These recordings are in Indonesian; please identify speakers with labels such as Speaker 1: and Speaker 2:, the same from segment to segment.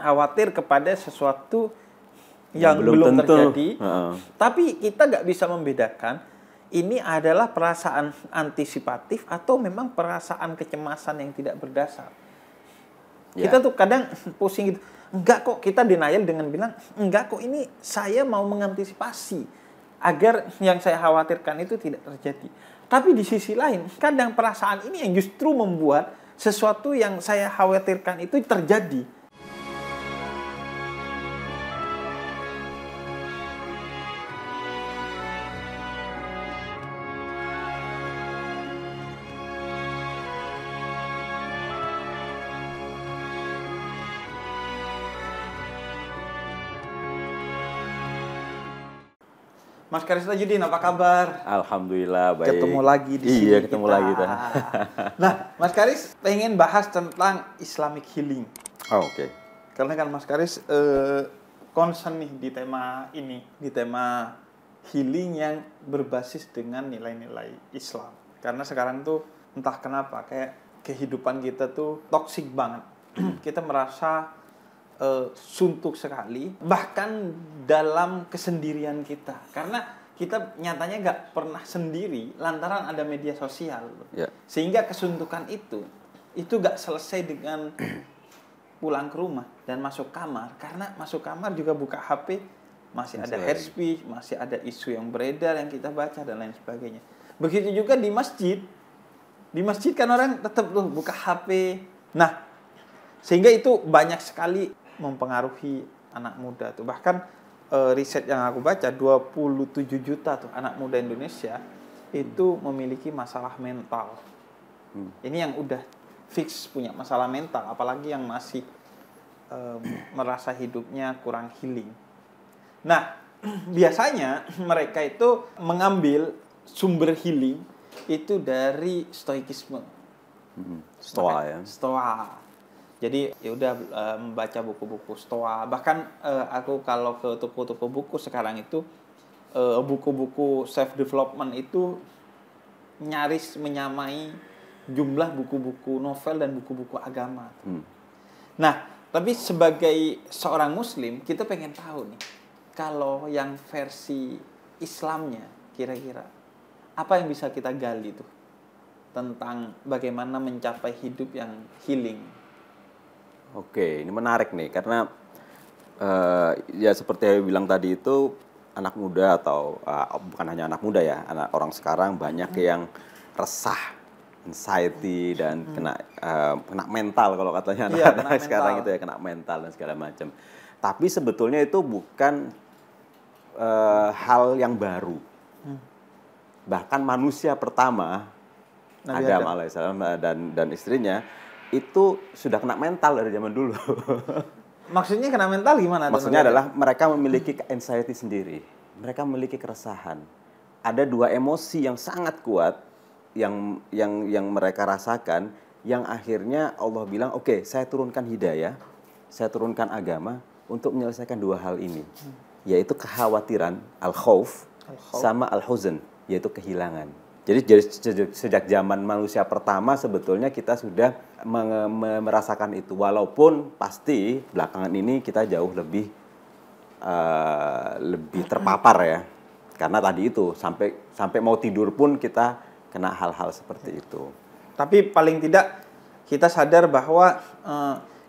Speaker 1: khawatir kepada sesuatu yang belum
Speaker 2: tentu
Speaker 1: terjadi. Tapi kita nggak bisa membedakan ini adalah perasaan antisipatif atau memang perasaan kecemasan yang tidak berdasar. Kita tuh kadang pusing gitu. Enggak kok, kita denial dengan bilang, enggak kok, ini saya mau mengantisipasi agar yang saya khawatirkan itu tidak terjadi. Tapi di sisi lain, kadang perasaan ini yang justru membuat sesuatu yang saya khawatirkan itu terjadi. Mas Karis Tajudin, apa kabar?
Speaker 2: Alhamdulillah, baik.
Speaker 1: Ketemu lagi di sini.
Speaker 2: Iya, ketemu
Speaker 1: kita.
Speaker 2: lagi.
Speaker 1: Nah, Mas Karis pengen bahas tentang Islamic healing.
Speaker 2: Oh, oke.
Speaker 1: Karena kan Mas Karis concern nih di tema ini, di tema healing yang berbasis dengan nilai-nilai Islam. Karena sekarang tuh entah kenapa kayak kehidupan kita tuh toksik banget. Kita merasa suntuk sekali, bahkan dalam kesendirian kita, karena kita nyatanya nggak pernah sendiri lantaran ada media sosial, sehingga kesuntukan itu nggak selesai dengan pulang ke rumah dan masuk kamar, karena masuk kamar juga buka HP masih ada hate speech, masih ada isu yang beredar yang kita baca dan lain sebagainya. Begitu juga di masjid kan orang tetap tuh buka HP. Nah, sehingga itu banyak sekali mempengaruhi anak muda tuh. Bahkan riset yang aku baca 27 juta tuh anak muda Indonesia itu memiliki masalah mental. Ini yang udah fix punya masalah mental, apalagi yang masih merasa hidupnya kurang healing. Nah, biasanya mereka itu mengambil sumber healing itu dari stoikisme.
Speaker 2: Stoa ya.
Speaker 1: Stoa. Jadi ya udah membaca buku-buku Stoa. Bahkan aku kalau ke toko-toko buku sekarang itu buku-buku self development itu nyaris menyamai jumlah buku-buku novel dan buku-buku agama. Nah, tapi sebagai seorang muslim kita pengen tahu nih, kalau yang versi Islamnya kira-kira apa yang bisa kita gali tuh tentang bagaimana mencapai hidup yang healing.
Speaker 2: Oke, ini menarik nih karena ya seperti yang bilang tadi itu anak muda atau bukan hanya anak muda ya, anak orang sekarang banyak yang resah, anxiety dan kena mental kalau katanya anak-anak sekarang itu ya, kena mental dan segala macam. Tapi sebetulnya itu bukan hal yang baru. Bahkan manusia pertama
Speaker 1: Nabi
Speaker 2: Adam alaihissalam dan istrinya itu sudah kena mental dari zaman dulu.
Speaker 1: Maksudnya kena mental gimana?
Speaker 2: Maksudnya adalah mereka memiliki anxiety sendiri. Mereka memiliki keresahan. Ada dua emosi yang sangat kuat yang mereka rasakan, yang akhirnya Allah bilang, oke, saya turunkan hidayah, saya turunkan agama untuk menyelesaikan dua hal ini. Yaitu kekhawatiran, al-khauf, sama al-huzn, yaitu kehilangan. Jadi sejak zaman manusia pertama sebetulnya kita sudah merasakan itu, walaupun pasti belakangan ini kita jauh lebih terpapar ya, karena tadi itu sampai mau tidur pun kita kena hal-hal seperti itu.
Speaker 1: Tapi paling tidak kita sadar bahwa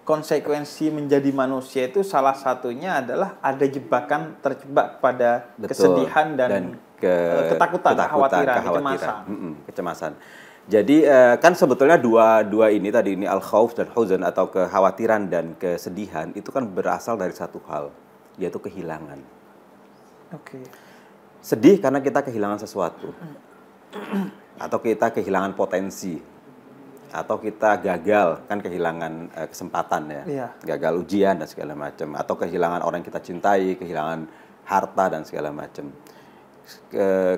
Speaker 1: konsekuensi menjadi manusia itu salah satunya adalah ada terjebak pada kesedihan dan ketakutan, kekhawatiran,
Speaker 2: kecemasan. Jadi kan sebetulnya dua ini tadi, ini al-khauf dan huzn atau kekhawatiran dan kesedihan itu kan berasal dari satu hal, yaitu kehilangan. Sedih karena kita kehilangan sesuatu, atau kita kehilangan potensi, atau kita gagal, kan kehilangan kesempatan ya, gagal ujian dan segala macam, atau kehilangan orang yang kita cintai, kehilangan harta dan segala macam.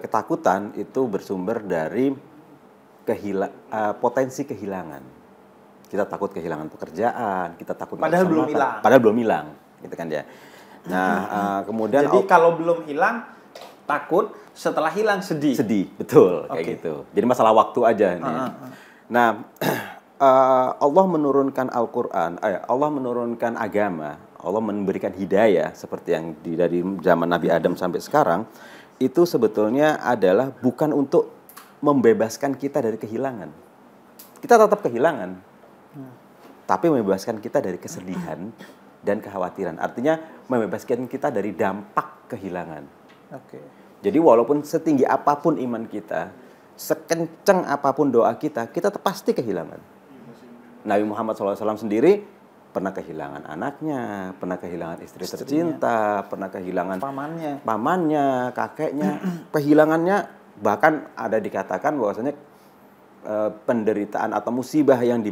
Speaker 2: Ketakutan itu bersumber dari potensi kehilangan. Kita takut kehilangan pekerjaan, kita takut
Speaker 1: padahal
Speaker 2: belum hilang, gitu kan ya. Nah, kemudian
Speaker 1: jadi kalau belum hilang takut, setelah hilang sedih,
Speaker 2: betul, kayak gitu. Jadi masalah waktu aja ini. Nah, Allah menurunkan Al-Quran, Allah menurunkan agama, Allah memberikan hidayah seperti yang dari zaman Nabi Adam sampai sekarang, itu sebetulnya adalah bukan untuk membebaskan kita dari kehilangan. Kita tetap kehilangan, tapi membebaskan kita dari kesedihan dan kekhawatiran. Artinya membebaskan kita dari dampak kehilangan.
Speaker 1: Oke.
Speaker 2: Jadi walaupun setinggi apapun iman kita, sekencang apapun doa kita pasti kehilangan. Nabi Muhammad SAW sendiri pernah kehilangan anaknya, pernah kehilangan istri tercinta, pernah kehilangan pamannya, kakeknya. Kehilangannya bahkan ada dikatakan bahwasanya penderitaan atau musibah yang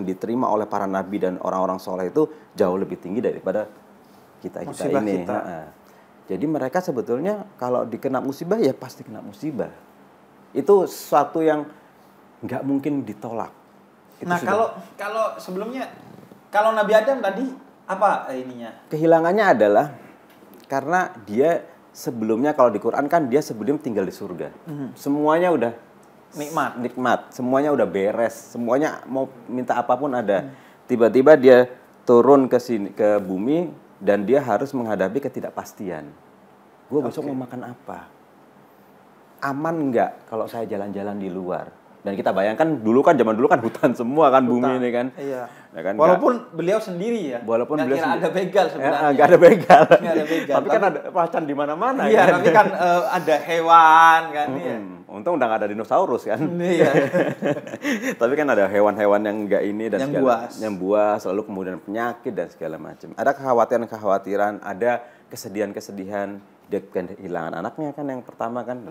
Speaker 2: diterima oleh para nabi dan orang-orang soleh itu jauh lebih tinggi daripada kita ini. Jadi mereka sebetulnya kalau dikena musibah ya pasti kena musibah. Itu sesuatu yang nggak mungkin ditolak.
Speaker 1: Nah, kalau sebelumnya, kalau Nabi Adam tadi apa ininya?
Speaker 2: Kehilangannya adalah karena dia sebelumnya, kalau di Quran kan dia sebelum tinggal di surga. Semuanya udah nikmat, semuanya udah beres, semuanya mau minta apapun ada. Tiba-tiba dia turun ke sini, ke bumi, dan dia harus menghadapi ketidakpastian. Gue besok mau makan apa? Aman nggak kalau saya jalan-jalan di luar? Dan kita bayangkan zaman dulu kan hutan semua kan, bumi ini kan.
Speaker 1: Iya.
Speaker 2: Ya kan,
Speaker 1: walaupun beliau sendiri ya.
Speaker 2: Walaupun
Speaker 1: nggak
Speaker 2: beliau
Speaker 1: kira ada begal sebenarnya.
Speaker 2: Nggak ada begal.
Speaker 1: Nggak ada begal.
Speaker 2: Tapi kan ada macan di mana-mana.
Speaker 1: Iya,
Speaker 2: kan?
Speaker 1: tapi kan ada hewan kan. Iya.
Speaker 2: Untung udah nggak ada dinosaurus kan.
Speaker 1: Iya.
Speaker 2: Tapi kan ada hewan-hewan yang nggak ini dan
Speaker 1: yang
Speaker 2: buas, lalu kemudian penyakit dan segala macam. Ada kekhawatiran-kekhawatiran, ada kesedihan-kesedihan. Dia kehilangan anaknya kan yang pertama kan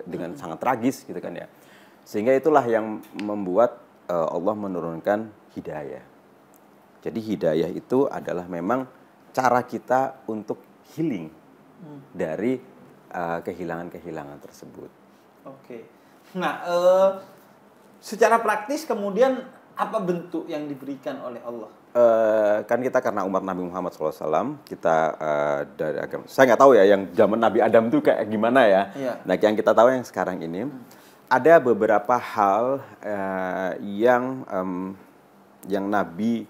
Speaker 2: dengan sangat tragis gitu kan ya. Sehingga itulah yang membuat Allah menurunkan hidayah. Jadi hidayah itu adalah memang cara kita untuk healing dari kehilangan-kehilangan tersebut.
Speaker 1: Oke. Nah, secara praktis kemudian apa bentuk yang diberikan oleh Allah?
Speaker 2: Kan kita karena umat Nabi Muhammad SAW, kita dari agama. Saya nggak tahu ya yang zaman Nabi Adam itu kayak gimana ya.
Speaker 1: Iya.
Speaker 2: Nah, yang kita tahu yang sekarang ini. Ada beberapa hal yang Nabi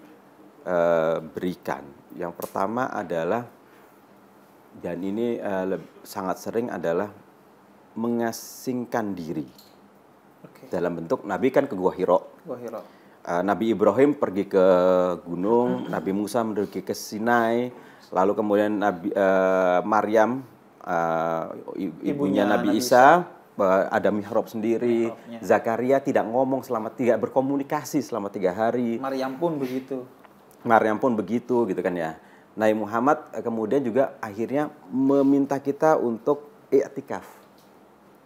Speaker 2: berikan. Yang pertama adalah, dan ini sangat sering adalah mengasingkan diri. Dalam bentuk Nabi kan ke Gua Hiro. Nabi Ibrahim pergi ke gunung, Nabi Musa pergi ke Sinai, lalu kemudian Maryam, ibunya Nabi Isa, ada mihrab sendiri. Zakaria tidak ngomong tidak berkomunikasi selama 3 hari.
Speaker 1: Maryam pun begitu
Speaker 2: gitu kan ya. Nabi Muhammad kemudian juga akhirnya meminta kita untuk i'tikaf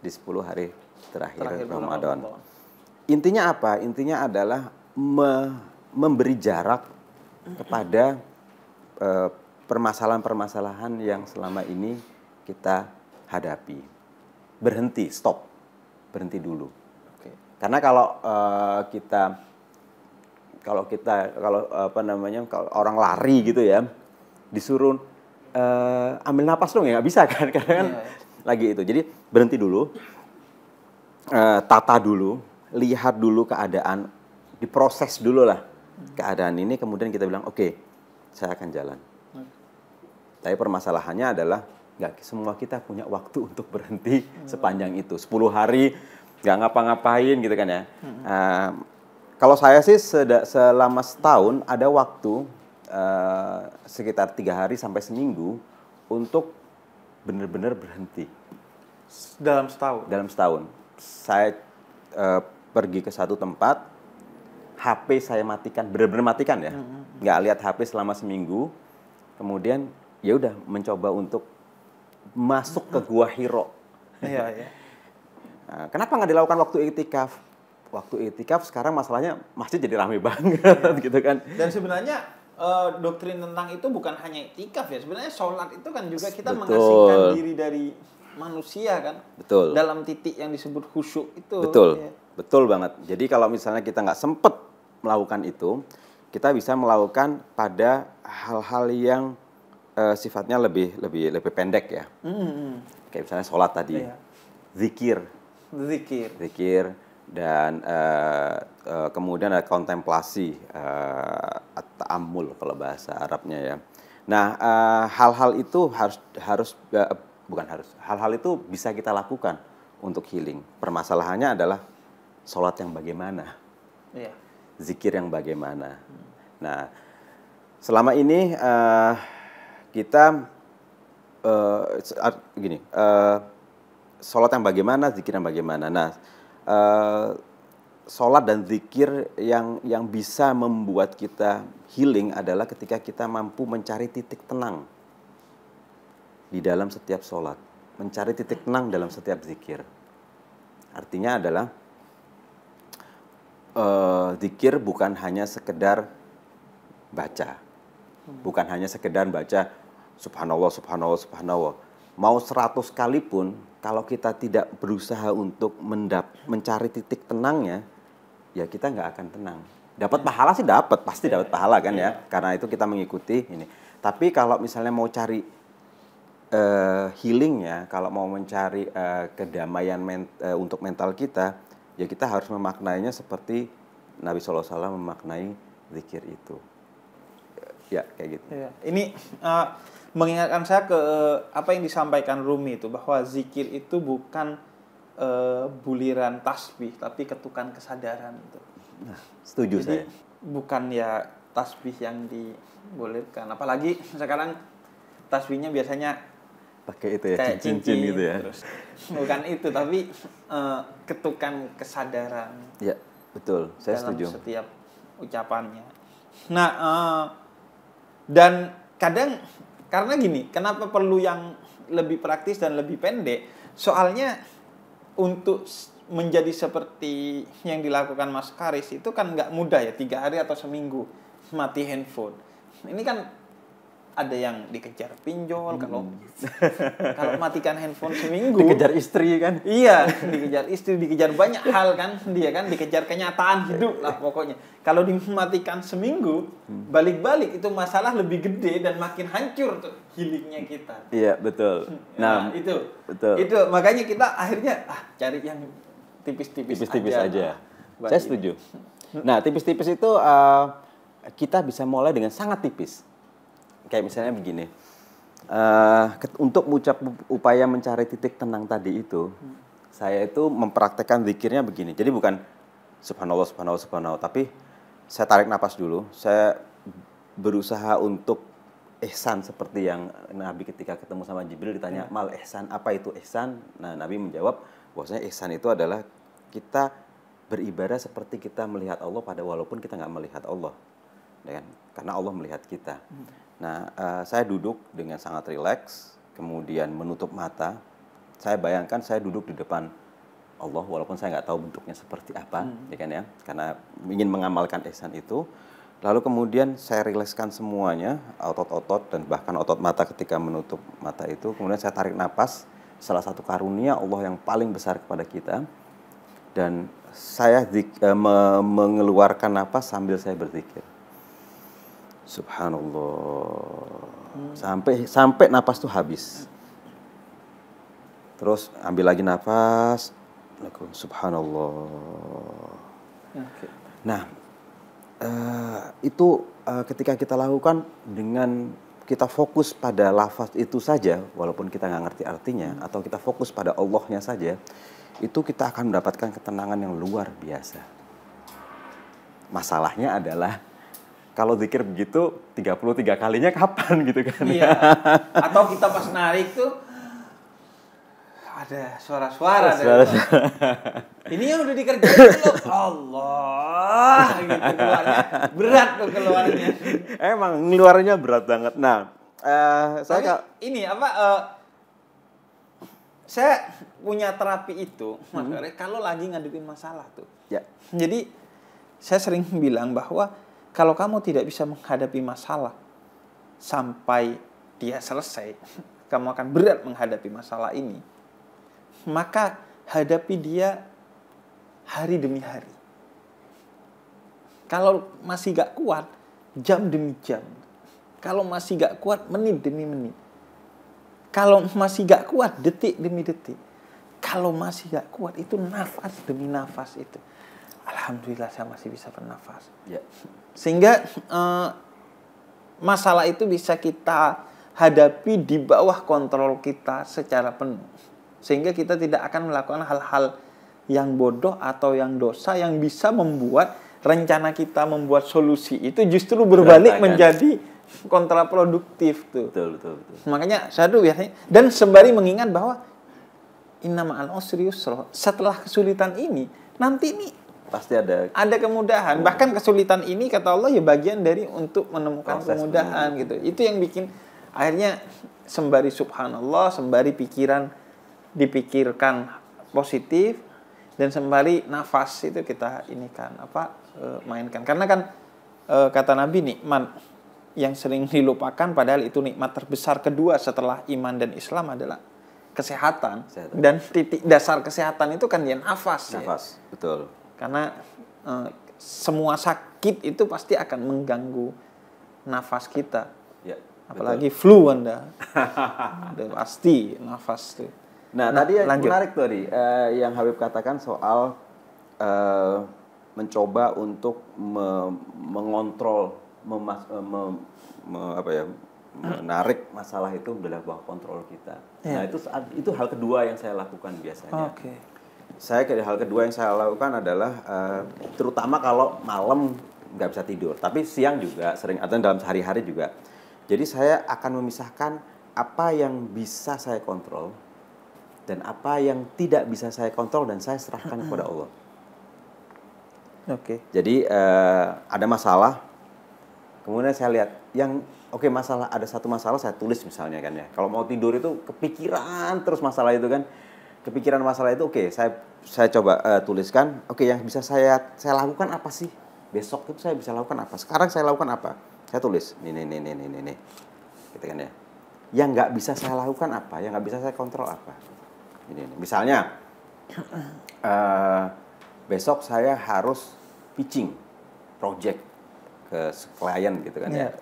Speaker 2: di 10 hari terakhir Ramadan. Intinya apa? Intinya adalah memberi jarak kepada permasalahan-permasalahan yang selama ini kita hadapi. Berhenti dulu. Karena kalau orang lari gitu ya, disuruh ambil napas dong ya nggak bisa kan, karena kan lagi itu. Jadi berhenti dulu, tata dulu, lihat dulu keadaan, diproses dulu lah keadaan ini, kemudian kita bilang oke, saya akan jalan. Tapi permasalahannya adalah nggak semua kita punya waktu untuk berhenti sepanjang itu. 10 hari nggak ngapa-ngapain gitu kan ya. Kalau saya sih selama setahun ada waktu sekitar 3 hari sampai seminggu untuk benar-benar berhenti.
Speaker 1: Dalam setahun?
Speaker 2: Dalam setahun. Saya pergi ke satu tempat, HP saya matikan, benar-benar matikan ya. Nggak lihat HP selama seminggu. Kemudian ya udah mencoba untuk masuk ke Gua Hiro.
Speaker 1: Iya.
Speaker 2: Nah, kenapa nggak dilakukan waktu i'tikaf? Waktu i'tikaf sekarang masalahnya masjid jadi ramai banget, gitu kan?
Speaker 1: Dan sebenarnya doktrin tentang itu bukan hanya i'tikaf ya. Sebenarnya sholat itu kan juga kita mengasingkan diri dari manusia kan.
Speaker 2: Betul.
Speaker 1: Dalam titik yang disebut khusyuk itu.
Speaker 2: Betul. Ya. Betul banget. Jadi kalau misalnya kita nggak sempet melakukan itu, kita bisa melakukan pada hal-hal yang sifatnya lebih pendek ya. Kayak misalnya sholat tadi, zikir dan kemudian ada kontemplasi, ta'ammul kalau bahasa Arabnya ya. Nah, hal-hal itu hal-hal itu bisa kita lakukan untuk healing. Permasalahannya adalah sholat yang bagaimana,
Speaker 1: Iya.
Speaker 2: zikir yang bagaimana. Nah, selama ini kita sholat yang bagaimana, zikir yang bagaimana. Nah, sholat dan zikir yang bisa membuat kita healing adalah ketika kita mampu mencari titik tenang di dalam setiap sholat, mencari titik tenang dalam setiap zikir. Artinya adalah zikir bukan hanya sekedar baca, bukan hanya sekedar baca subhanallah, subhanallah, subhanallah. Mau 100 kali pun, kalau kita tidak berusaha untuk mencari titik tenangnya, ya kita nggak akan tenang. Dapat pahala sih dapat, pasti dapat pahala kan ya, karena itu kita mengikuti ini. Tapi kalau misalnya mau cari healingnya, kalau mau mencari kedamaian untuk mental kita, ya kita harus memaknainya seperti Nabi SAW memaknai zikir itu. Ya kayak gitu.
Speaker 1: Iya. Ini mengingatkan saya ke apa yang disampaikan Rumi itu, bahwa zikir itu bukan buliran tasbih, tapi ketukan kesadaran itu.
Speaker 2: Nah, setuju. Jadi, saya.
Speaker 1: Bukan ya tasbih yang dibolehkan. Apalagi sekarang tasbihnya biasanya
Speaker 2: pakai itu ya,
Speaker 1: kayak
Speaker 2: cincin gitu ya.
Speaker 1: Terus. Bukan itu, tapi ketukan kesadaran.
Speaker 2: Ya, betul. Saya
Speaker 1: dalam
Speaker 2: setuju.
Speaker 1: Setiap ucapannya. Nah, dan kadang karena gini, kenapa perlu yang lebih praktis dan lebih pendek? Soalnya untuk menjadi seperti yang dilakukan Mas Karis itu kan nggak mudah ya, 3 hari atau seminggu mati handphone. Ini kan ada yang dikejar pinjol, kalau matikan handphone seminggu.
Speaker 2: Dikejar istri kan?
Speaker 1: Iya, dikejar istri, dikejar banyak hal kan, dia kan dikejar kenyataan hidup lah pokoknya. Kalau dimatikan seminggu, balik-balik itu masalah lebih gede dan makin hancur tuh healingnya kita.
Speaker 2: Iya, betul.
Speaker 1: Nah, itu.
Speaker 2: Betul.
Speaker 1: Itu makanya kita akhirnya cari yang tipis-tipis
Speaker 2: aja. Saya setuju. Nah, tipis-tipis itu kita bisa mulai dengan sangat tipis. Kayak misalnya begini, untuk upaya mencari titik tenang tadi itu, saya itu mempraktekkan zikirnya begini. Jadi bukan subhanallah, subhanallah, subhanallah, tapi saya tarik napas dulu. Saya berusaha untuk ihsan seperti yang Nabi ketika ketemu sama Jibril ditanya, mal ihsan, apa itu ihsan? Nah, Nabi menjawab bahwasanya ihsan itu adalah kita beribadah seperti kita melihat Allah walaupun kita nggak melihat Allah, kan? Karena Allah melihat kita. Nah, saya duduk dengan sangat rileks, kemudian menutup mata. Saya bayangkan saya duduk di depan Allah, walaupun saya nggak tahu bentuknya seperti apa, ya kan ya, karena ingin mengamalkan ihsan itu. Lalu kemudian saya rilekskan semuanya, otot-otot dan bahkan otot mata ketika menutup mata itu. Kemudian saya tarik napas, salah satu karunia Allah yang paling besar kepada kita. Dan saya mengeluarkan napas sambil saya berzikir. Subhanallah. Sampai napas tuh habis. Terus ambil lagi napas. Subhanallah.
Speaker 1: Okay.
Speaker 2: Nah, itu ketika kita lakukan dengan kita fokus pada lafaz itu saja, walaupun kita nggak ngerti artinya, atau kita fokus pada Allahnya saja, itu kita akan mendapatkan ketenangan yang luar biasa. Masalahnya adalah kalau zikir begitu 33 kalinya kapan gitu kan?
Speaker 1: Iya. Atau kita pas narik tuh ada suara-suara. Ini yang udah dikerjain belum? Allah, gitu keluarnya berat tuh keluarnya.
Speaker 2: Emang ngeluarnya berat banget. Nah,
Speaker 1: saya punya terapi itu, kalau lagi ngadepin masalah tuh.
Speaker 2: Ya.
Speaker 1: Jadi saya sering bilang bahwa kalau kamu tidak bisa menghadapi masalah sampai dia selesai, kamu akan berat menghadapi masalah ini. Maka hadapi dia hari demi hari. Kalau masih gak kuat, jam demi jam. Kalau masih gak kuat, menit demi menit. Kalau masih gak kuat, detik demi detik. Kalau masih gak kuat, itu nafas demi nafas itu. alhamdulillah saya masih bisa bernafas.
Speaker 2: Ya.
Speaker 1: Sehingga masalah itu bisa kita hadapi di bawah kontrol kita secara penuh. Sehingga kita tidak akan melakukan hal-hal yang bodoh atau yang dosa yang bisa membuat rencana kita membuat solusi itu justru berbalik menjadi kontraproduktif tuh.
Speaker 2: Betul.
Speaker 1: Makanya saya tuh biasanya, dan sembari mengingat bahwa inna ma'al usri yusra, setelah kesulitan ini nanti nih
Speaker 2: Pasti ada
Speaker 1: kemudahan. Bahkan kesulitan ini kata Allah ya bagian dari untuk menemukan
Speaker 2: proses
Speaker 1: kemudahan gitu. Itu yang bikin akhirnya sembari subhanallah, sembari dipikirkan positif, dan sembari nafas itu kita mainkan. Karena kan kata Nabi, nikmat yang sering dilupakan padahal itu nikmat terbesar kedua setelah iman dan Islam adalah kesehatan. Dan titik dasar kesehatan itu kan ya nafas.
Speaker 2: Betul.
Speaker 1: Karena semua sakit itu pasti akan mengganggu nafas kita.
Speaker 2: Ya,
Speaker 1: apalagi flu Anda. Udah pasti nafas tuh.
Speaker 2: Nah, tadi
Speaker 1: lanjut.
Speaker 2: Menarik tadi yang Habib katakan soal mencoba untuk mengontrol, menarik masalah itu dalam bawah kontrol kita. Nah, itu hal kedua yang saya lakukan biasanya. Hal kedua yang saya lakukan adalah terutama kalau malam nggak bisa tidur, tapi siang juga sering, atau dalam sehari-hari juga. Jadi saya akan memisahkan apa yang bisa saya kontrol dan apa yang tidak bisa saya kontrol dan saya serahkan kepada Allah. Jadi ada masalah, kemudian saya lihat ada satu masalah saya tulis misalnya kan ya. Kalau mau tidur itu kepikiran terus masalah itu kan. Kepikiran masalah itu saya coba tuliskan, yang bisa saya lakukan apa sih? Besok itu saya bisa lakukan apa? Sekarang saya lakukan apa? Saya tulis, ini. Gitu kan ya. Yang nggak bisa saya lakukan apa? Yang nggak bisa saya kontrol apa? Ini. Misalnya, besok saya harus pitching project ke klien gitu kan ya.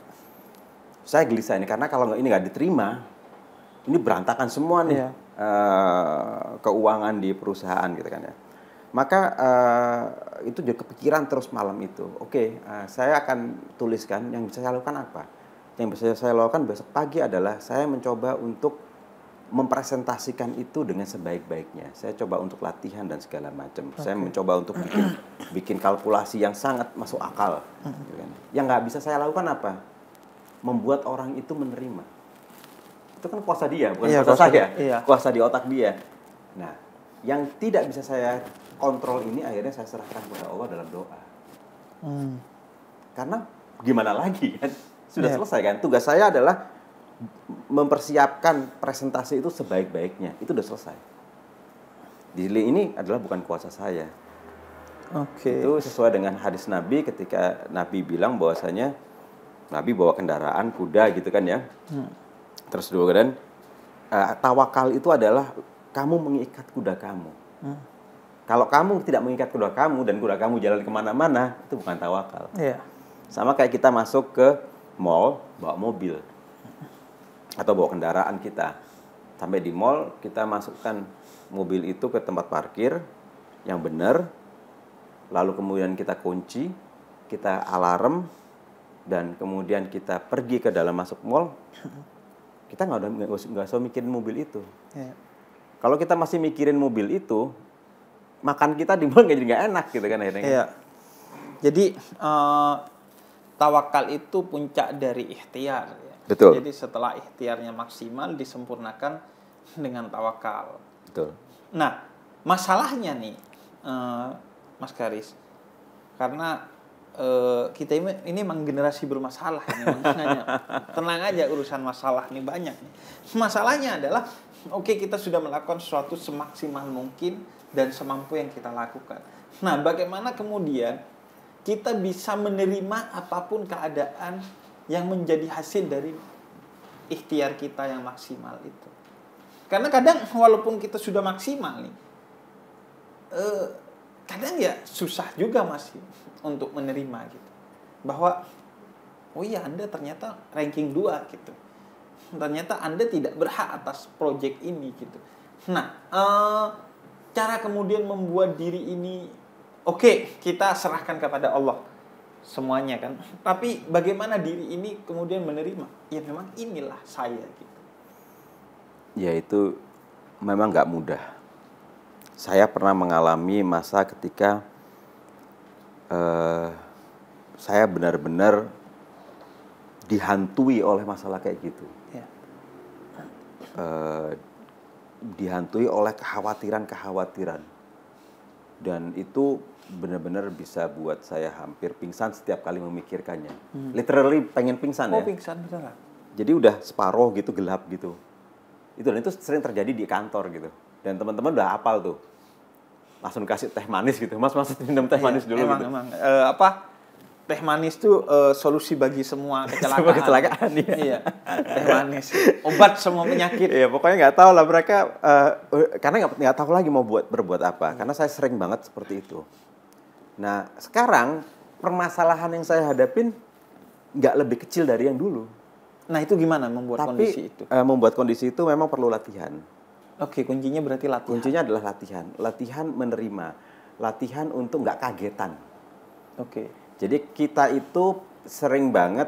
Speaker 2: Saya gelisah ini karena kalau ini nggak diterima, ini berantakan semua nih. Keuangan di perusahaan gitu kan ya. Maka itu juga kepikiran terus malam itu. Saya akan tuliskan yang bisa saya lakukan apa. Yang bisa saya lakukan besok pagi adalah saya mencoba untuk mempresentasikan itu dengan sebaik-baiknya. Saya coba untuk latihan dan segala macam. Saya mencoba untuk bikin kalkulasi yang sangat masuk akal. Gitu kan. Yang nggak bisa saya lakukan apa? Membuat orang itu menerima. Itu kan kuasa dia, bukan kuasa saya. Kuasa di otak dia. Nah, yang tidak bisa saya kontrol ini akhirnya saya serahkan kepada Allah dalam doa. Karena gimana lagi kan? Sudah selesai kan? Tugas saya adalah mempersiapkan presentasi itu sebaik-baiknya. Itu sudah selesai. Ini adalah bukan kuasa saya. Itu sesuai dengan hadis Nabi ketika Nabi bilang bahwasanya Nabi bawa kendaraan kuda gitu kan ya. Terus dulu kan tawakal itu adalah kamu mengikat kuda kamu. Kalau kamu tidak mengikat kuda kamu dan kuda kamu jalan kemana-mana, itu bukan tawakal. Sama kayak kita masuk ke mall bawa mobil atau bawa kendaraan kita. Sampai di mall kita masukkan mobil itu ke tempat parkir yang benar, lalu kemudian kita kunci, kita alarm, dan kemudian kita pergi ke dalam masuk mall. Kita nggak usah mikirin mobil itu. Kalau kita masih mikirin mobil itu, makan kita di mall nggak enak gitu kan akhirnya.
Speaker 1: Jadi tawakal itu puncak dari ikhtiar.
Speaker 2: Betul.
Speaker 1: Jadi setelah ikhtiarnya maksimal disempurnakan dengan tawakal.
Speaker 2: Betul.
Speaker 1: Nah, masalahnya nih, Mas Karis, karena kita ini memang generasi bermasalah ini, makanya tenang aja urusan masalah ini banyak nih. Masalahnya adalah kita sudah melakukan sesuatu semaksimal mungkin dan semampu yang kita lakukan. Nah, bagaimana kemudian kita bisa menerima apapun keadaan yang menjadi hasil dari ikhtiar kita yang maksimal itu? Karena kadang walaupun kita sudah maksimal nih, kadang ya susah juga masih untuk menerima gitu. Bahwa Anda ternyata ranking 2 gitu. Ternyata Anda tidak berhak atas proyek ini gitu. Nah, cara kemudian membuat diri ini oke, kita serahkan kepada Allah semuanya kan. Tapi bagaimana diri ini kemudian menerima? Ya memang inilah saya gitu.
Speaker 2: Ya itu memang nggak mudah. Saya pernah mengalami masa ketika saya benar-benar dihantui oleh masalah kayak gitu.
Speaker 1: Ya.
Speaker 2: Dihantui oleh kekhawatiran-kekhawatiran. Dan itu benar-benar bisa buat saya hampir pingsan setiap kali memikirkannya. Literally pengen pingsan ya.
Speaker 1: Pingsan beneran.
Speaker 2: Jadi udah separoh gitu, gelap gitu. Dan itu sering terjadi di kantor gitu. Dan teman-teman udah hafal tuh. Langsung kasih teh manis gitu. Mas minum teh manis dulu gitu.
Speaker 1: Emang teh manis tuh solusi bagi semua kecelakaan.
Speaker 2: Semua kecelakaan ya.
Speaker 1: Iya. Teh manis. Obat semua penyakit.
Speaker 2: Iya, pokoknya nggak tahu lah mereka karena nggak tahu lagi mau berbuat apa. Karena saya sering banget seperti itu. Nah, sekarang permasalahan yang saya hadapin nggak lebih kecil dari yang dulu.
Speaker 1: Nah, itu gimana membuat kondisi itu?
Speaker 2: Membuat kondisi itu memang perlu latihan.
Speaker 1: Oke, kuncinya berarti latihan.
Speaker 2: Kuncinya adalah latihan. Latihan menerima. Latihan untuk nggak kagetan.
Speaker 1: Oke.
Speaker 2: Jadi kita itu sering banget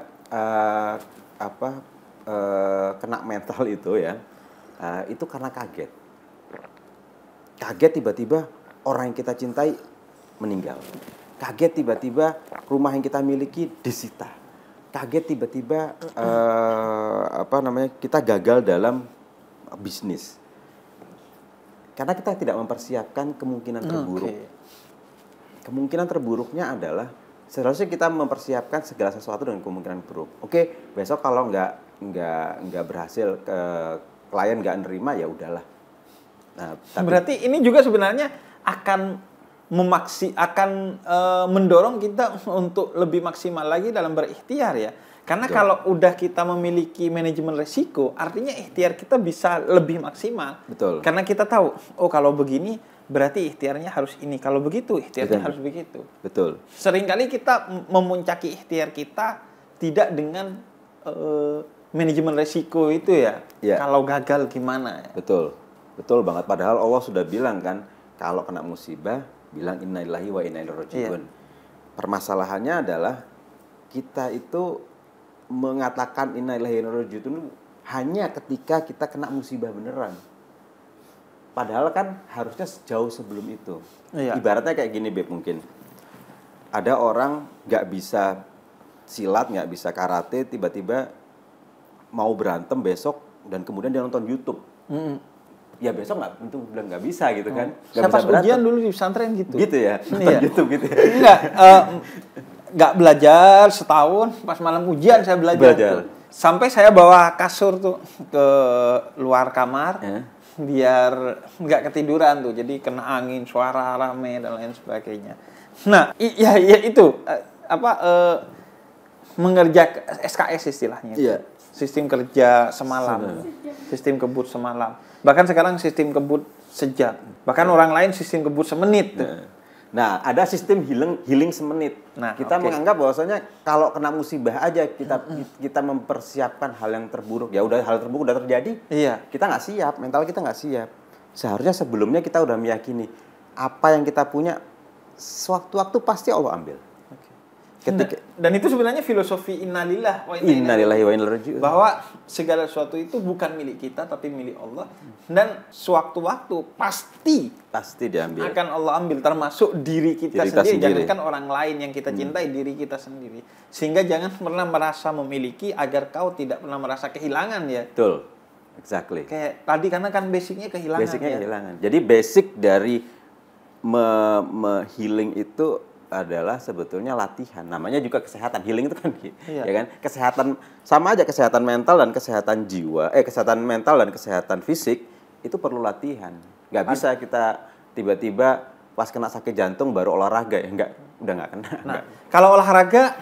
Speaker 2: kena mental itu ya. Itu karena kaget. Kaget tiba-tiba orang yang kita cintai meninggal. Kaget tiba-tiba rumah yang kita miliki disita. Kaget tiba-tiba kita gagal dalam bisnis. Karena kita tidak mempersiapkan kemungkinan terburuk. Kemungkinan terburuknya adalah seharusnya kita mempersiapkan segala sesuatu dengan kemungkinan buruk. Oke, besok kalau nggak berhasil, klien nggak nerima, ya udahlah. Nah,
Speaker 1: berarti ini juga sebenarnya akan mendorong kita untuk lebih maksimal lagi dalam berikhtiar ya. Karena betul. Kalau udah kita memiliki manajemen resiko, artinya ikhtiar kita bisa lebih maksimal.
Speaker 2: Betul.
Speaker 1: Karena kita tahu, oh kalau begini berarti ikhtiarnya harus ini. Kalau begitu ikhtiarnya harus begitu.
Speaker 2: Betul.
Speaker 1: Seringkali kita memuncaki ikhtiar kita tidak dengan manajemen resiko itu ya. Kalau gagal gimana ya?
Speaker 2: Betul. Betul banget. Padahal Allah sudah bilang kan, kalau kena musibah bilang innalillahi wa inna ilaihi raji'un. Permasalahannya adalah kita itu mengatakan innalillahi wa inna ilaihi raji'un hanya ketika kita kena musibah beneran. Padahal kan harusnya jauh sebelum itu. Ibaratnya kayak gini, Beb, mungkin. Ada orang nggak bisa silat, nggak bisa karate, tiba-tiba mau berantem besok dan kemudian dia nonton YouTube. Ya besok tentu bilang nggak bisa gitu kan.
Speaker 1: Saya pas ujian dulu di pesantren gitu.
Speaker 2: Gitu ya? Nonton YouTube gitu ya?
Speaker 1: Nggak belajar setahun, pas malam ujian saya belajar. Sampai saya bawa kasur tuh ke luar kamar, biar nggak ketiduran tuh. Jadi kena angin, suara rame dan lain sebagainya. Nah, ya itu mengerjakan SKS istilahnya.
Speaker 2: Iya.
Speaker 1: Sistem kerja semalam, sistem kebut semalam. Bahkan sekarang sistem kebut sejam. Bahkan orang lain sistem kebut semenit.
Speaker 2: Nah, ada sistem healing semenit.
Speaker 1: Nah,
Speaker 2: kita menganggap bahwasanya kalau kena musibah aja kita mempersiapkan hal yang terburuk. Ya udah, hal terburuk udah terjadi. Iya. Kita nggak siap, mental kita nggak siap. Seharusnya sebelumnya kita udah meyakini apa yang kita punya sewaktu-waktu pasti Allah ambil.
Speaker 1: Dan itu sebenarnya filosofi innalillahi wa
Speaker 2: inna ilaihi raji'un.
Speaker 1: Bahwa segala sesuatu itu bukan milik kita tapi milik Allah, dan sewaktu-waktu pasti
Speaker 2: diambil.
Speaker 1: Akan Allah ambil, termasuk diri kita sendiri. Jangankan orang lain yang kita cintai, diri kita sendiri. Sehingga jangan pernah merasa memiliki agar kau tidak pernah merasa kehilangan ya.
Speaker 2: Betul. Exactly.
Speaker 1: Kayak tadi karena kan basicnya kehilangan.
Speaker 2: Kehilangan. Jadi basic dari healing itu adalah sebetulnya latihan. Namanya juga kesehatan. Healing itu kan ya kan? Kesehatan sama aja, kesehatan mental dan kesehatan jiwa. Kesehatan mental dan kesehatan fisik itu perlu latihan. Nggak bisa kita tiba-tiba pas kena sakit jantung baru olahraga ya. Udah nggak kena.
Speaker 1: Nah, kalau olahraga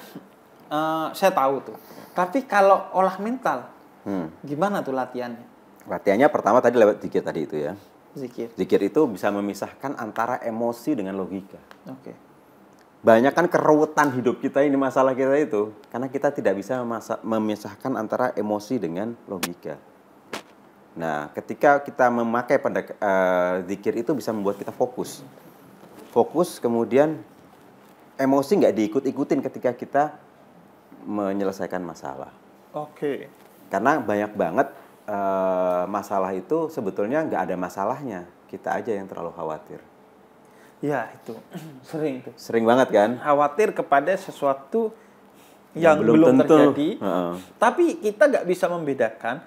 Speaker 1: saya tahu tuh. Tapi kalau olah mental gimana tuh latihannya?
Speaker 2: Latihannya pertama tadi lewat zikir tadi itu ya.
Speaker 1: Zikir
Speaker 2: itu bisa memisahkan antara emosi dengan logika.
Speaker 1: Oke.
Speaker 2: Banyak kan keruwetan hidup kita ini, masalah kita itu karena kita tidak bisa memisahkan antara emosi dengan logika. Nah, ketika kita memakai zikir itu bisa membuat kita fokus. fokus, kemudian emosi nggak diikut-ikutin ketika kita menyelesaikan masalah.
Speaker 1: Oke.
Speaker 2: Karena banyak banget masalah itu sebetulnya nggak ada masalahnya, kita aja yang terlalu khawatir.
Speaker 1: Ya itu sering tuh.
Speaker 2: Sering banget kan?
Speaker 1: Khawatir kepada sesuatu yang
Speaker 2: belum
Speaker 1: belum
Speaker 2: tentu.
Speaker 1: terjadi. Tapi kita nggak bisa membedakan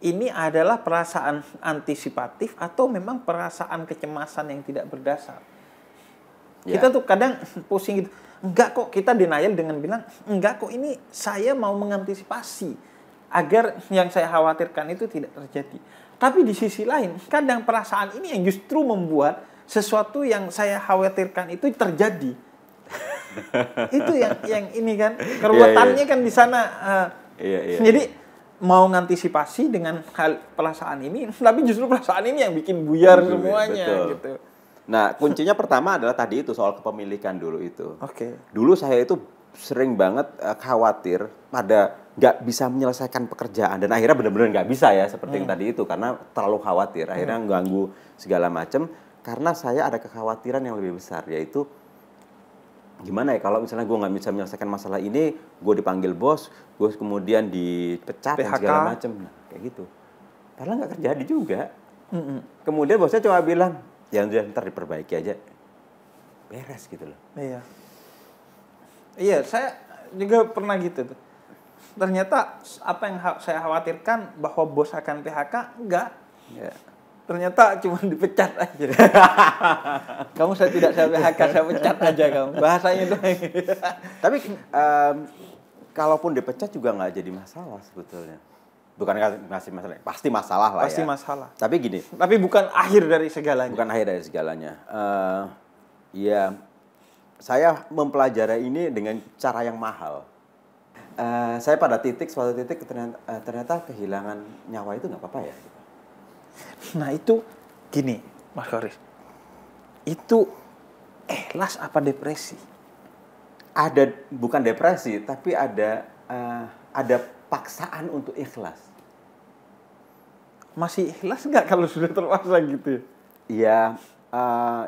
Speaker 1: ini adalah perasaan antisipatif atau memang perasaan kecemasan yang tidak berdasar.
Speaker 2: Ya.
Speaker 1: Kita tuh kadang pusing gitu. Enggak kok, kita denial dengan bilang, enggak kok, ini saya mau mengantisipasi agar yang saya khawatirkan itu tidak terjadi. Tapi di sisi lain, kadang perasaan ini yang justru membuat sesuatu yang saya khawatirkan itu terjadi. Itu yang ini kan, keruwetannya kan di sana. Jadi mau ngantisipasi dengan perasaan ini, tapi justru perasaan ini yang bikin buyar semuanya.
Speaker 2: Betul.
Speaker 1: Gitu.
Speaker 2: Nah, kuncinya pertama adalah tadi itu soal kepemilikan dulu itu.
Speaker 1: Oke.
Speaker 2: Dulu saya itu sering banget khawatir pada nggak bisa menyelesaikan pekerjaan dan akhirnya benar-benar nggak bisa ya seperti yang tadi itu karena terlalu khawatir, akhirnya ganggu segala macam karena saya ada kekhawatiran yang lebih besar yaitu gimana ya kalau misalnya gue nggak bisa menyelesaikan masalah ini, gue dipanggil bos, gue kemudian dipecat dan segala macam, nah, kayak gitu. Padahal nggak terjadi juga. Kemudian bosnya cuma bilang, ya udah ntar diperbaiki aja, beres gitu loh.
Speaker 1: Iya, saya juga pernah gitu tuh. Ternyata apa yang saya khawatirkan bahwa bos akan PHK, enggak.
Speaker 2: Ya.
Speaker 1: Ternyata cuma dipecat aja. Kamu saya tidak saya PHK, saya pecat aja kamu. Bahasanya itu.
Speaker 2: Tapi kalaupun dipecat juga nggak jadi masalah sebetulnya. Bukan ngasih masalah, pasti masalah lah
Speaker 1: pasti
Speaker 2: ya.
Speaker 1: Pasti masalah.
Speaker 2: Tapi gini.
Speaker 1: Tapi bukan akhir dari segalanya.
Speaker 2: Bukan akhir dari segalanya. Ya, saya mempelajari ini dengan cara yang mahal. Saya pada suatu titik ternyata kehilangan nyawa itu nggak apa-apa ya.
Speaker 1: Nah itu gini, Mas Khoris. Itu ikhlas apa depresi?
Speaker 2: Ada bukan depresi, tapi ada paksaan untuk ikhlas.
Speaker 1: Masih ikhlas nggak kalau sudah terpaksa gitu?
Speaker 2: Iya,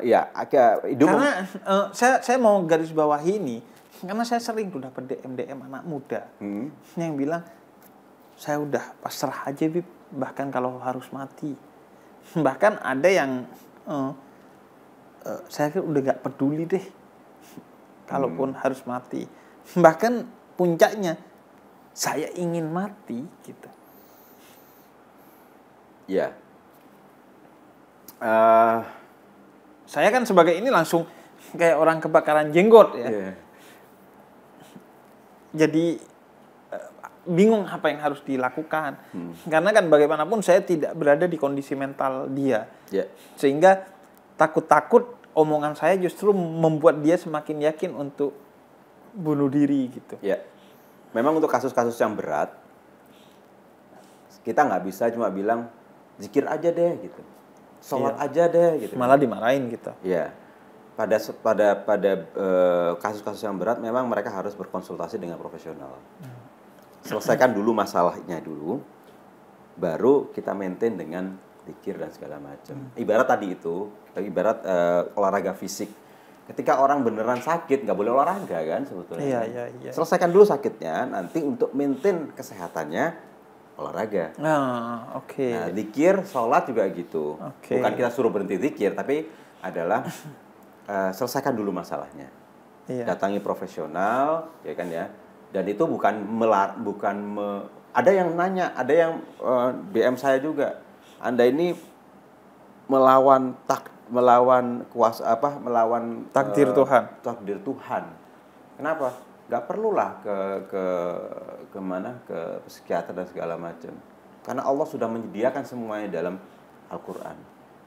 Speaker 2: ya agak hidup.
Speaker 1: Karena saya mau garis bawahi ini, karena saya sering tuh dapat DM anak muda yang bilang saya udah pasrah aja Bib, bahkan kalau harus mati. Bahkan ada yang saya udah nggak peduli deh, kalaupun harus mati. Bahkan puncaknya saya ingin mati gitu.
Speaker 2: Ya.
Speaker 1: Saya kan sebagai ini langsung kayak orang kebakaran jenggot ya.
Speaker 2: Yeah.
Speaker 1: Jadi bingung apa yang harus dilakukan. Karena kan bagaimanapun saya tidak berada di kondisi mental dia.
Speaker 2: Yeah.
Speaker 1: Sehingga takut-takut omongan saya justru membuat dia semakin yakin untuk bunuh diri gitu.
Speaker 2: Ya. Memang untuk kasus-kasus yang berat kita nggak bisa cuma bilang zikir aja deh gitu. Sholat aja deh gitu.
Speaker 1: Malah dimarahin gitu.
Speaker 2: Iya. Pada kasus-kasus yang berat memang mereka harus berkonsultasi dengan profesional. Selesaikan dulu masalahnya dulu, baru kita maintain dengan zikir dan segala macam. Ibarat tadi itu, ibarat olahraga fisik. Ketika orang beneran sakit, nggak boleh olahraga kan sebetulnya.
Speaker 1: Iya.
Speaker 2: Selesaikan dulu sakitnya, nanti untuk maintain kesehatannya olahraga.
Speaker 1: Oke.
Speaker 2: Nah, zikir, sholat juga gitu. Bukan kita suruh berhenti zikir, tapi adalah selesaikan dulu masalahnya.
Speaker 1: Iya.
Speaker 2: Datangi profesional, ya kan ya. Dan itu ada yang nanya, ada yang DM saya juga. Anda ini melawan
Speaker 1: takdir Tuhan.
Speaker 2: Takdir Tuhan. Kenapa? Nggak perlulah ke psikiater dan segala macam. Karena Allah sudah menyediakan semuanya dalam Al-Qur'an.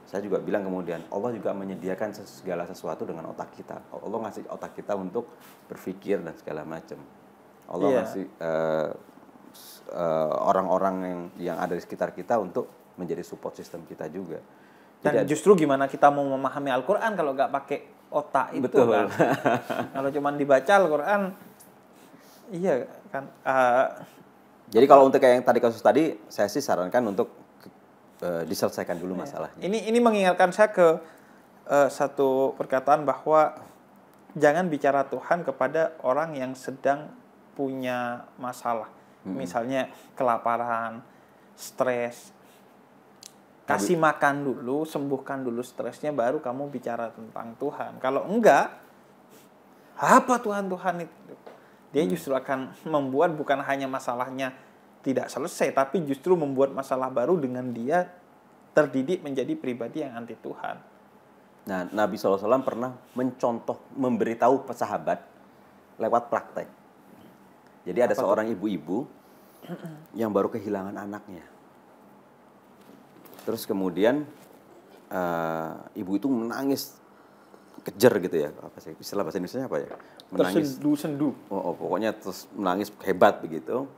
Speaker 2: Saya juga bilang kemudian Allah juga menyediakan segala sesuatu dengan otak kita. Allah ngasih otak kita untuk berpikir dan segala macam. Allah ngasih orang-orang yang ada di sekitar kita untuk menjadi support system kita juga.
Speaker 1: Dan justru gimana kita mau memahami Al-Quran kalau nggak pakai otak itu.
Speaker 2: Betul.
Speaker 1: Kan? Kalau cuma dibaca Al-Quran, iya kan.
Speaker 2: Jadi kalau untuk kayak yang tadi kasus tadi, saya sih sarankan untuk diselesaikan dulu masalahnya.
Speaker 1: Ini mengingatkan saya ke satu perkataan bahwa jangan bicara Tuhan kepada orang yang sedang punya masalah. Misalnya kelaparan, stres. Kasih makan dulu, sembuhkan dulu stresnya, baru kamu bicara tentang Tuhan. Kalau enggak, apa Tuhan itu? Dia justru akan membuat bukan hanya masalahnya tidak selesai, tapi justru membuat masalah baru dengan dia terdidik menjadi pribadi yang anti Tuhan.
Speaker 2: Nah, Nabi SAW pernah memberitahu sahabat lewat praktek. Jadi ada seorang ibu-ibu yang baru kehilangan anaknya. Terus kemudian ibu itu menangis kejer gitu ya, apa sih istilah bahasa Indonesia apa ya? Menangis
Speaker 1: Tersendu-sendu.
Speaker 2: Pokoknya terus menangis hebat begitu.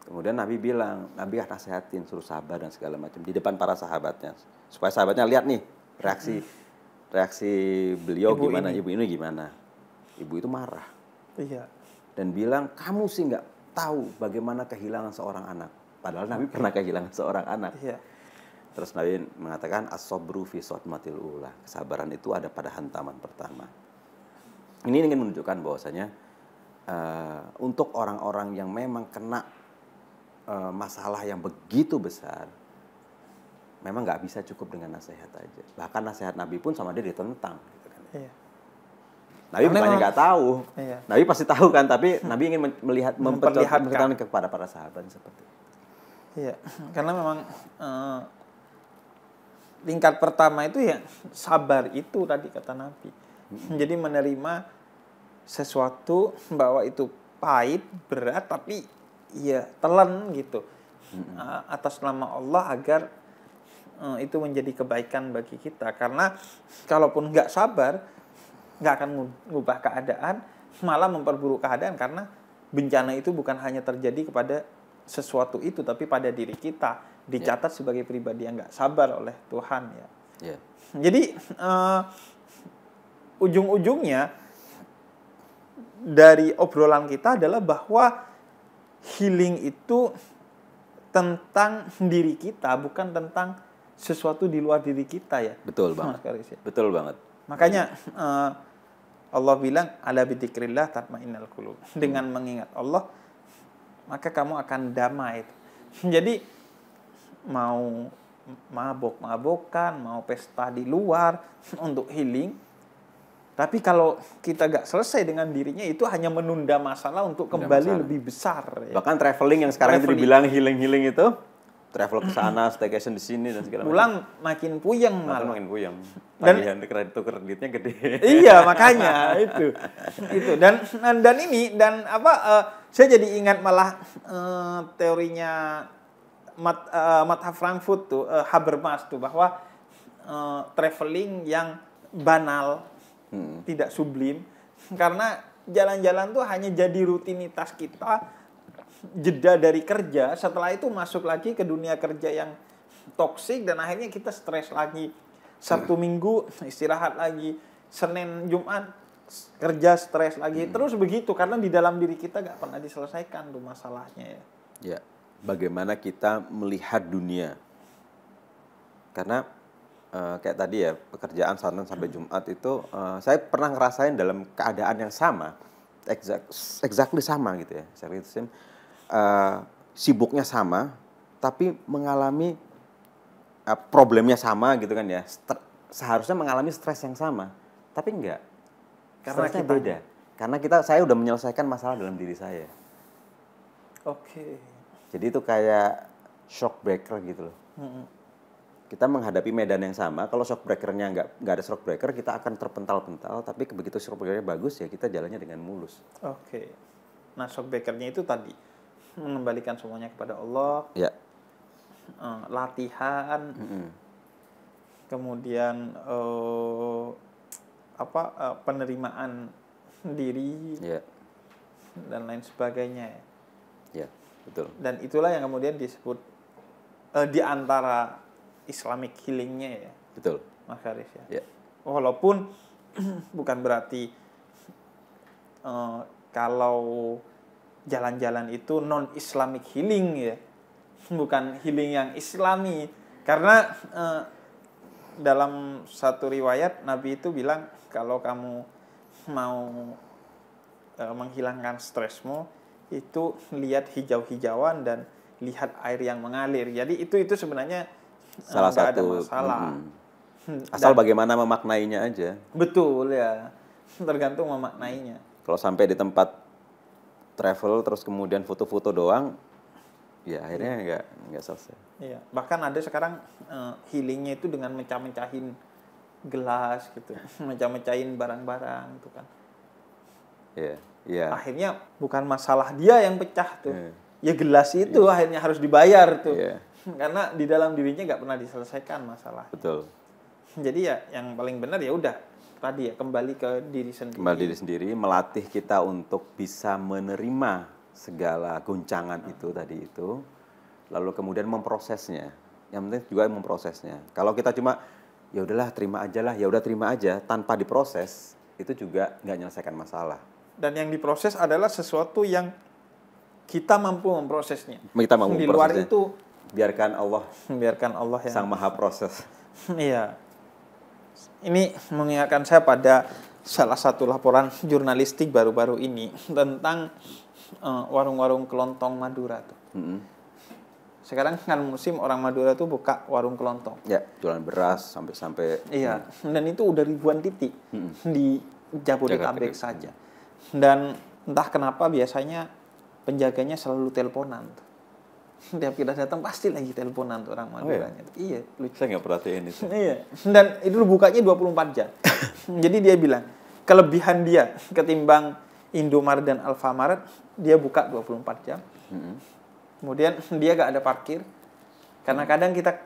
Speaker 2: Kemudian Nabi bilang, Nabi nasihatin suruh sabar dan segala macam di depan para sahabatnya, supaya sahabatnya lihat nih reaksi beliau gimana, ibu ini gimana. Ibu itu marah.
Speaker 1: Iya.
Speaker 2: Dan bilang, kamu sih nggak tahu bagaimana kehilangan seorang anak. Padahal Nabi pernah kehilangan seorang anak.
Speaker 1: Iya.
Speaker 2: Terus Nabi mengatakan as-sabru fi sotmatil ula. Kesabaran itu ada pada hantaman pertama. Ini ingin menunjukkan bahwasanya untuk orang-orang yang memang kena masalah yang begitu besar, memang nggak bisa cukup dengan nasihat aja. Bahkan nasihat Nabi pun sama dia ditentang. Gitu kan.
Speaker 1: Iya.
Speaker 2: Nabi bukannya nggak tahu.
Speaker 1: Iya.
Speaker 2: Nabi pasti tahu kan, tapi Nabi ingin memperlihatkan kepada para sahabat seperti itu.
Speaker 1: Iya, karena memang tingkat pertama itu ya sabar itu tadi kata Nabi. Jadi menerima sesuatu bahwa itu pahit, berat, tapi ya telan gitu. Atas nama Allah agar itu menjadi kebaikan bagi kita. Karena kalaupun nggak sabar, nggak akan mengubah keadaan, malah memperburuk keadaan. Karena bencana itu bukan hanya terjadi kepada sesuatu itu, tapi pada diri kita. Dicatat sebagai pribadi yang nggak sabar oleh Tuhan ya.
Speaker 2: Yeah.
Speaker 1: Jadi ujung-ujungnya dari obrolan kita adalah bahwa healing itu tentang diri kita, bukan tentang sesuatu di luar diri kita ya.
Speaker 2: Betul banget. Betul banget.
Speaker 1: Makanya Allah bilang ala bidzikrillah tatmainnul qulub. Dengan mengingat Allah maka kamu akan damai. Jadi mau mabok-mabokan, mau pesta di luar untuk healing, tapi kalau kita gak selesai dengan dirinya, itu hanya menunda masalah untuk kembali lebih besar. Ya.
Speaker 2: Bahkan traveling yang sekarang itu dibilang healing itu, travel ke sana, staycation di sini dan segala macam.
Speaker 1: Pulang makin puyeng malah.
Speaker 2: Makin puyeng. Tagihan kreditnya gede.
Speaker 1: Iya, makanya itu. Dan saya jadi ingat malah teorinya Mathab Frankfurt tuh, Habermas tuh, bahwa traveling yang banal, tidak sublim, karena jalan-jalan tuh hanya jadi rutinitas kita, jeda dari kerja, setelah itu masuk lagi ke dunia kerja yang toksik, dan akhirnya kita stres lagi. Sabtu Minggu istirahat lagi, Senin Jumat kerja stres lagi, terus begitu, karena di dalam diri kita gak pernah diselesaikan tuh masalahnya ya.
Speaker 2: Ya. Bagaimana kita melihat dunia, karena kayak tadi ya, pekerjaan Senin sampai Jumat itu saya pernah ngerasain dalam keadaan yang sama, exactly sama gitu ya, sibuknya sama, tapi mengalami problemnya sama gitu kan ya, seharusnya mengalami stres yang sama, tapi enggak, karena kita beda, karena saya udah menyelesaikan masalah dalam diri saya.
Speaker 1: Oke.
Speaker 2: Jadi itu kayak shock breaker gitu loh. Kita menghadapi medan yang sama, kalau shock breakernya nggak ada shock breaker, kita akan terpental-pental, tapi begitu shock breakernya bagus ya kita jalannya dengan mulus.
Speaker 1: Oke. Nah, shock breakernya itu tadi mengembalikan semuanya kepada Allah.
Speaker 2: Ya.
Speaker 1: Latihan. Kemudian penerimaan diri.
Speaker 2: Ya.
Speaker 1: Dan lain sebagainya.
Speaker 2: Ya. Betul.
Speaker 1: Dan itulah yang kemudian disebut di antara Islamic healingnya ya.
Speaker 2: Betul.
Speaker 1: Mas Haris ya.
Speaker 2: Ya.
Speaker 1: Walaupun bukan berarti kalau jalan-jalan itu non-Islamic healing ya. Bukan healing yang Islami. Karena dalam satu riwayat Nabi itu bilang kalau kamu mau menghilangkan stresmu itu lihat hijau-hijauan dan lihat air yang mengalir. Jadi itu sebenarnya
Speaker 2: salah
Speaker 1: nggak ada
Speaker 2: satu
Speaker 1: masalah.
Speaker 2: asal
Speaker 1: Dan
Speaker 2: bagaimana memaknainya aja.
Speaker 1: betul ya, tergantung memaknainya.
Speaker 2: Kalau sampai di tempat travel terus kemudian foto-foto doang, ya akhirnya nggak selesai.
Speaker 1: Iya, bahkan ada sekarang healingnya itu dengan mecah-mecahin gelas gitu, mecah-mecahin barang-barang gitu kan.
Speaker 2: Iya, iya.
Speaker 1: Akhirnya bukan masalah dia yang pecah tuh,
Speaker 2: Iya.
Speaker 1: ya gelas itu akhirnya harus dibayar tuh,
Speaker 2: Iya.
Speaker 1: karena di dalam dirinya nggak pernah diselesaikan masalah.
Speaker 2: Betul.
Speaker 1: Jadi ya yang paling benar ya udah tadi ya kembali ke diri sendiri.
Speaker 2: Kembali diri sendiri, melatih kita untuk bisa menerima segala guncangan itu tadi itu, lalu kemudian memprosesnya. Yang penting juga memprosesnya. Kalau kita cuma ya udahlah terima aja lah, ya udah terima aja tanpa diproses, itu juga nggak menyelesaikan masalah.
Speaker 1: Dan yang diproses adalah sesuatu yang kita mampu memprosesnya.
Speaker 2: Kita mampu
Speaker 1: Di luar
Speaker 2: memprosesnya.
Speaker 1: itu
Speaker 2: Biarkan
Speaker 1: Allah yang
Speaker 2: Sang Maha Proses.
Speaker 1: Iya. Ini mengingatkan saya pada salah satu laporan jurnalistik baru-baru ini tentang warung-warung kelontong Madura tuh. Sekarang kan musim orang Madura tuh buka warung kelontong.
Speaker 2: Ya, jualan beras sampai.
Speaker 1: Iya, dan itu udah ribuan titik di Jabodetabek saja. Dan entah kenapa biasanya penjaganya selalu teleponan tuh. Tiap kita datang pasti lagi teleponan tuh orang Maduranya. Oh, iya, lucu.
Speaker 2: Saya nggak perhatiin itu.
Speaker 1: Iya, dan itu bukanya 24 jam. Jadi dia bilang, kelebihan dia ketimbang Indomaret dan Alfamart, dia buka 24 jam. Kemudian dia gak ada parkir. Karena kadang kita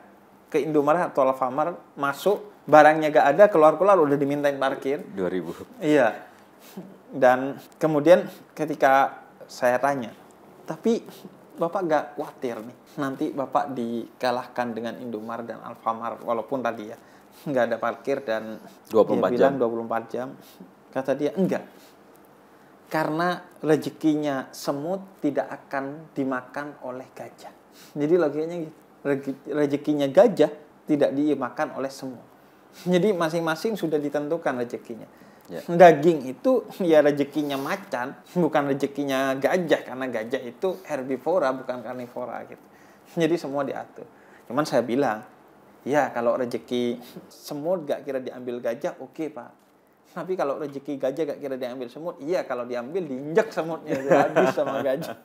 Speaker 1: ke Indomaret atau Alfamart, masuk, barangnya gak ada, keluar-keluar udah dimintain parkir.
Speaker 2: 2000.
Speaker 1: Iya. Dan kemudian ketika saya tanya, tapi Bapak gak khawatir nih, nanti Bapak dikalahkan dengan Indomaret dan Alfamart, walaupun tadi ya nggak ada parkir dan
Speaker 2: 24
Speaker 1: dia bilang 24 jam. Kata dia, enggak. Karena rezekinya semut tidak akan dimakan oleh gajah. Jadi logikanya gitu. Rezekinya gajah tidak dimakan oleh semut. Jadi masing-masing sudah ditentukan rezekinya. Ya. Daging itu ya rezekinya macan, bukan rezekinya gajah, karena gajah itu herbivora bukan karnivora gitu. Jadi semua diatur. Cuman saya bilang, ya kalau rezeki semut gak kira diambil gajah, oke, Pak. Tapi kalau rezeki gajah gak kira diambil semut, iya kalau diambil diinjek semutnya, habis sama gajah.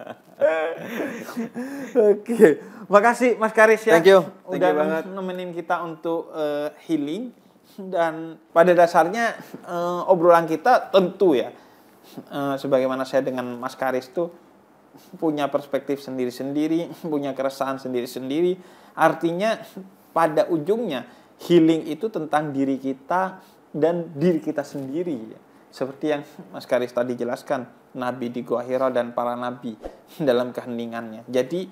Speaker 1: Oke. Makasih Mas Karis ya.
Speaker 2: Thank you
Speaker 1: udah
Speaker 2: banget
Speaker 1: nemenin kita untuk healing. Dan pada dasarnya obrolan kita tentu ya sebagaimana saya dengan Mas Karis tuh punya perspektif sendiri-sendiri, punya keresahan sendiri-sendiri. Artinya pada ujungnya healing itu tentang diri kita dan diri kita sendiri ya. Seperti yang Mas Karis tadi jelaskan, Nabi di Gua Hira dan para nabi dalam keheningannya. Jadi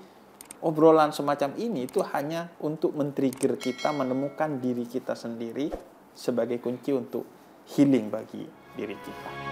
Speaker 1: obrolan semacam ini itu hanya untuk men-trigger kita menemukan diri kita sendiri sebagai kunci untuk healing bagi diri kita.